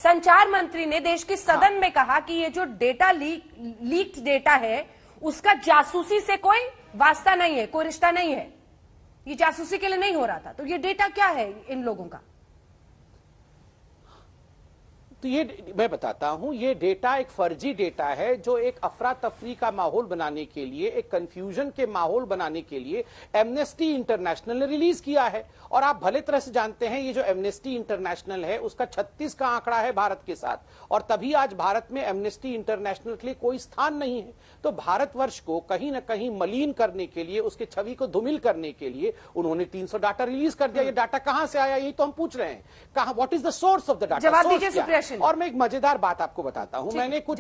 संचार मंत्री ने देश की सदन में कहा कि ये जो डेटा लीक्ड डेटा है उसका जासूसी से कोई वास्ता नहीं है, कोई रिश्ता नहीं है, ये जासूसी के लिए नहीं हो रहा था। तो ये डेटा क्या है इन लोगों का? तो ये मैं बताता हूं, ये डेटा एक फर्जी डेटा है जो एक अफरा तफरी का माहौल बनाने के लिए, एक कंफ्यूजन के माहौल बनाने के लिए एमनेस्टी इंटरनेशनल ने रिलीज किया है। और आप भले तरह से जानते हैं ये जो एमनेस्टी इंटरनेशनल है उसका 36 का आंकड़ा है भारत के साथ, और तभी आज भारत में एमनेस्टी इंटरनेशनल के लिए कोई स्थान नहीं है। तो भारतवर्ष को कहीं ना कहीं मलिन करने के लिए, उसके छवि को धूमिल करने के लिए उन्होंने 300 डाटा रिलीज कर दिया। ये डाटा कहां से आया, यही तो हम पूछ रहे हैं। कहां, what is the source of the data? जवाब दीजिए सुप्रिया। और मैं एक मजेदार बात आपको बताता हूं। मैंने कुछ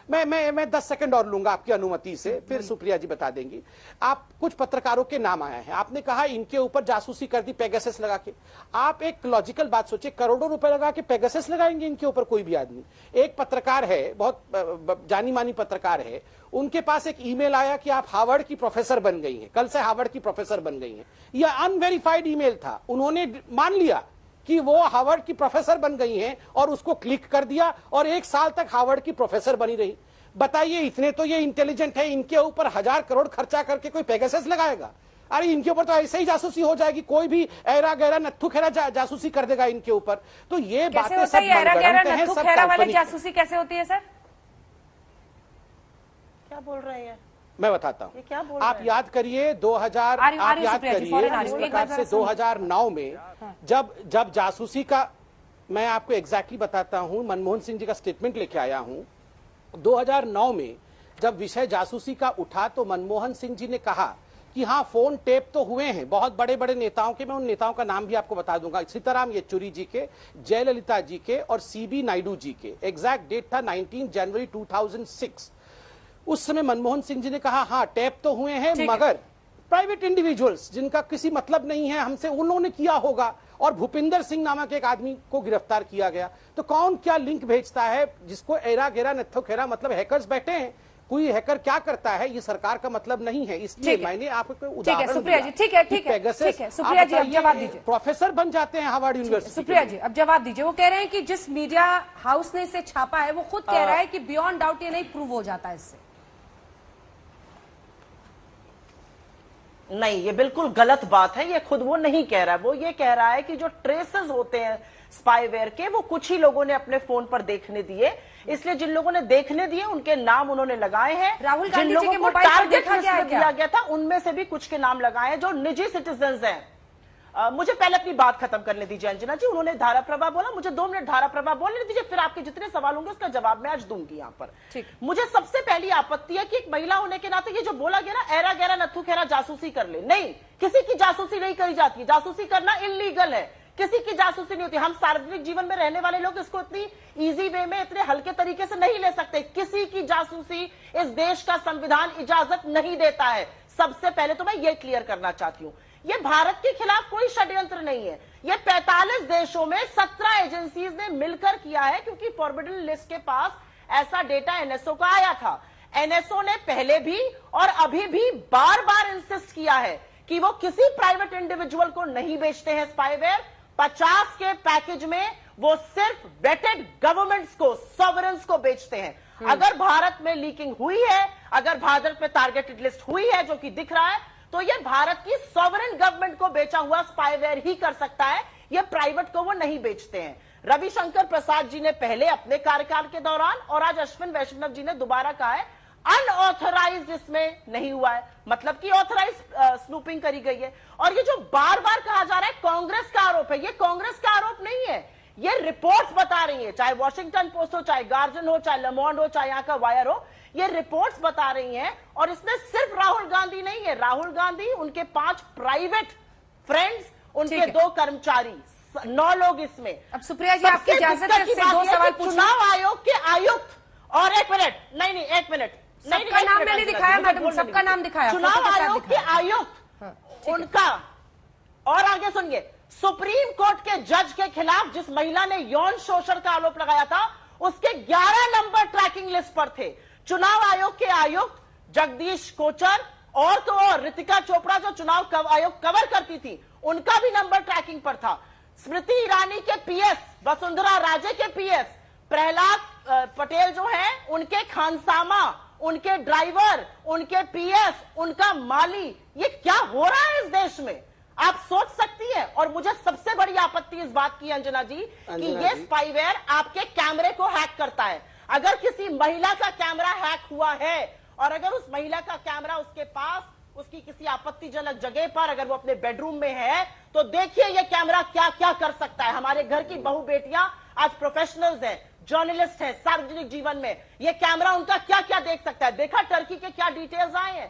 मैं 10 सेकंड और लूंगा आपकी अनुमति से, फिर सुप्रिया जी बता देंगी। आप कुछ पत्रकारों के नाम आए हैं, आपने कहा इनके ऊपर जासूसी कर दी पेगासस लगा के। आप एक लॉजिकल बात सोचिए, करोड़ों रुपए लगा के पेगासस लगाएंगे इनके ऊपर कोई भी आदमी? एक पत्रकार है, बहुत जानी मानी पत्रकार है, उनके पास एक ईमेल आया कि आप हार्वर्ड की प्रोफेसर बन गई हैं, कल से हार्वर्ड की प्रोफेसर बन गई हैं। यह अनवेरिफाइड ईमेल था, उन्होंने मान लिया कि वो हार्वर्ड की प्रोफेसर बन गई हैं और उसको क्लिक कर दिया और 1 साल तक हार्वर्ड की प्रोफेसर बनी रही। बताइए, इतने तो ये इंटेलिजेंट है, इनके ऊपर 1000 करोड़ खर्चा करके कोई पेगासस लगाएगा? अरे इनके ऊपर तो ऐसे ही जासूसी हो जाएगी, कोई भी ऐरा गहरा नत्थु खेरा जासूसी कर देगा इनके ऊपर। तो ये बातें सब नत्थु खेरा वाली जासूसी कैसे होती है सर? क्या बोल रहे हैं? मैं बताता हूँ, आप याद करिए 2000, आप याद करिए 2009 में जब जासूसी का, मैं आपको एग्जैक्टली बताता हूं, मनमोहन सिंह जी का स्टेटमेंट लेके आया हूं। 2009 में जब विषय जासूसी का उठा तो मनमोहन सिंह जी ने कहा कि हाँ, फोन टेप तो हुए हैं बहुत बड़े बड़े नेताओं के, मैं उन नेताओं का नाम भी आपको बता दूंगा, सीताराम येचुरी जी के, जयललिता जी के और सीबी नायडू जी के। एग्जैक्ट डेट था 19 जनवरी 2006। उस समय मनमोहन सिंह जी ने कहा हाँ, टैप तो हुए हैं, मगर प्राइवेट इंडिविजुअल्स जिनका किसी मतलब नहीं है हमसे, उन्होंने किया होगा। और भूपिंदर सिंह नामक एक आदमी को गिरफ्तार किया गया। तो कौन क्या लिंक भेजता है जिसको एरा गेरा नत्थो खेरा, मतलब हैकर्स बैठे हैं, कोई हैकर क्या करता है ये सरकार का मतलब नहीं है। इसलिए मैंने आपको उदाहरण सुप्रिया जी, ठीक है सुप्रिया जी, अब जवाब दीजिए। प्रोफेसर बन जाते हैं हार्वर्ड यूनिवर्सिटी। सुप्रिया जी, अब जवाब दीजिए। वो कह रहे हैं कि जिस मीडिया हाउस ने इसे छापा है वो खुद कह रहा है कि बियॉन्ड डाउट ये नहीं प्रूव हो जाता इससे। नहीं, ये बिल्कुल गलत बात है। ये खुद वो नहीं कह रहा है, वो ये कह रहा है कि जो ट्रेसेस होते हैं स्पाईवेयर के, वो कुछ ही लोगों ने अपने फोन पर देखने दिए, इसलिए जिन लोगों ने देखने दिए उनके नाम उन्होंने लगाए हैं। राहुल जिन लोगों को टारगेट दिया गया था उनमें से भी कुछ के नाम लगाए हैं जो निजी सिटीजन हैं। मुझे पहले अपनी बात खत्म करने दीजिए अंजना जी। उन्होंने धारा प्रवाह बोला, मुझे 2 मिनट धारा प्रवाह बोलने दीजिए, फिर आपके जितने सवाल होंगे उसका जवाब मैं आज दूंगी यहां पर। मुझे सबसे पहली आपत्ति है कि एक महिला होने के नाते ये जो बोला गया ना, ऐरा गहरा नत्थु खेरा जासूसी कर ले, नहीं, किसी की जासूसी नहीं करी जाती। जासूसी करना इलीगल है, किसी की जासूसी नहीं होती। हम सार्वजनिक जीवन में रहने वाले लोग इसको इतनी इजी वे में, इतने हल्के तरीके से नहीं ले सकते। किसी की जासूसी इस देश का संविधान इजाजत नहीं देता है। सबसे पहले तो मैं ये क्लियर करना चाहती हूं, ये भारत के खिलाफ कोई षड्यंत्र नहीं है। ये 45 देशों में 17 एजेंसीज ने मिलकर किया है, क्योंकि फॉरबिडन लिस्ट के पास ऐसा डेटा एनएसओ का आया था। एनएसओ ने पहले भी और अभी भी बार बार इंसिस्ट किया है कि वो किसी प्राइवेट इंडिविजुअल को नहीं बेचते हैं स्पाईवेयर। 50 के पैकेज में वो सिर्फ वेटेड गवर्नमेंट्स को, सॉवरेन्स को बेचते हैं। अगर भारत में लीकिंग हुई है, अगर भारत में टारगेटेड लिस्ट हुई है, जो कि दिख रहा है, तो ये भारत की सॉवरेन गवर्नमेंट को बेचा हुआ स्पाईवेयर ही कर सकता है, ये प्राइवेट को वो नहीं बेचते हैं। रविशंकर प्रसाद जी ने पहले अपने कार्यकाल के दौरान, और आज अश्विन वैष्णव जी ने दोबारा कहा है, अनऑथराइज्ड इसमें नहीं हुआ है, मतलब कि ऑथराइज स्नूपिंग करी गई है। और ये जो बार बार कहा जा रहा है कांग्रेस का आरोप है, ये कांग्रेस का आरोप नहीं है, ये रिपोर्ट्स बता रही है, चाहे वॉशिंगटन पोस्ट हो, चाहे गार्जियन हो, चाहे लेमोंड हो, चाहे यहां का वायर हो, ये रिपोर्ट्स बता रही हैं। और इसमें सिर्फ राहुल गांधी नहीं है, राहुल गांधी, उनके 5 प्राइवेट फ्रेंड्स, उनके 2 कर्मचारी, 9 लोग इसमें। अब सुप्रिया जी, आपकी इजाजत है, 2 सवाल पूछूं। चुनाव आयोग के आयुक्त, और एक मिनट, सबका नाम मैंने दिखाया मैडम, सबका नाम दिखाया। चुनाव आयोग के आयुक्त, उनका, और आगे सुनिए, सुप्रीम कोर्ट के जज के खिलाफ जिस महिला ने यौन शोषण का आरोप लगाया था, उसके 11 नंबर ट्रैकिंग लिस्ट पर थे। चुनाव आयोग के आयुक्त जगदीश कोचर, और तो और ऋतिका चोपड़ा जो चुनाव आयोग कवर करती थी, उनका भी नंबर ट्रैकिंग पर था। स्मृति ईरानी के पीएस, वसुंधरा राजे के पीएस, प्रहलाद पटेल जो है उनके खानसामा, उनके ड्राइवर, उनके पीएस, उनका माली, ये क्या हो रहा है इस देश में? आप सोच सकती है। और मुझे सबसे बड़ी आपत्ति इस बात की अंजना जी कि ये स्पाईवेयर आपके कैमरे को हैक करता है। अगर किसी महिला का कैमरा हैक हुआ है और अगर उस महिला का कैमरा उसके पास उसकी किसी आपत्तिजनक जगह पर अगर वो अपने बेडरूम में है तो देखिए ये कैमरा क्या क्या कर सकता है। हमारे घर की बहू बेटियां आज प्रोफेशनल्स हैं, जर्नलिस्ट हैं, सार्वजनिक जीवन में ये कैमरा उनका क्या क्या देख सकता है। देखा टर्की के क्या डिटेल्स आए हैं,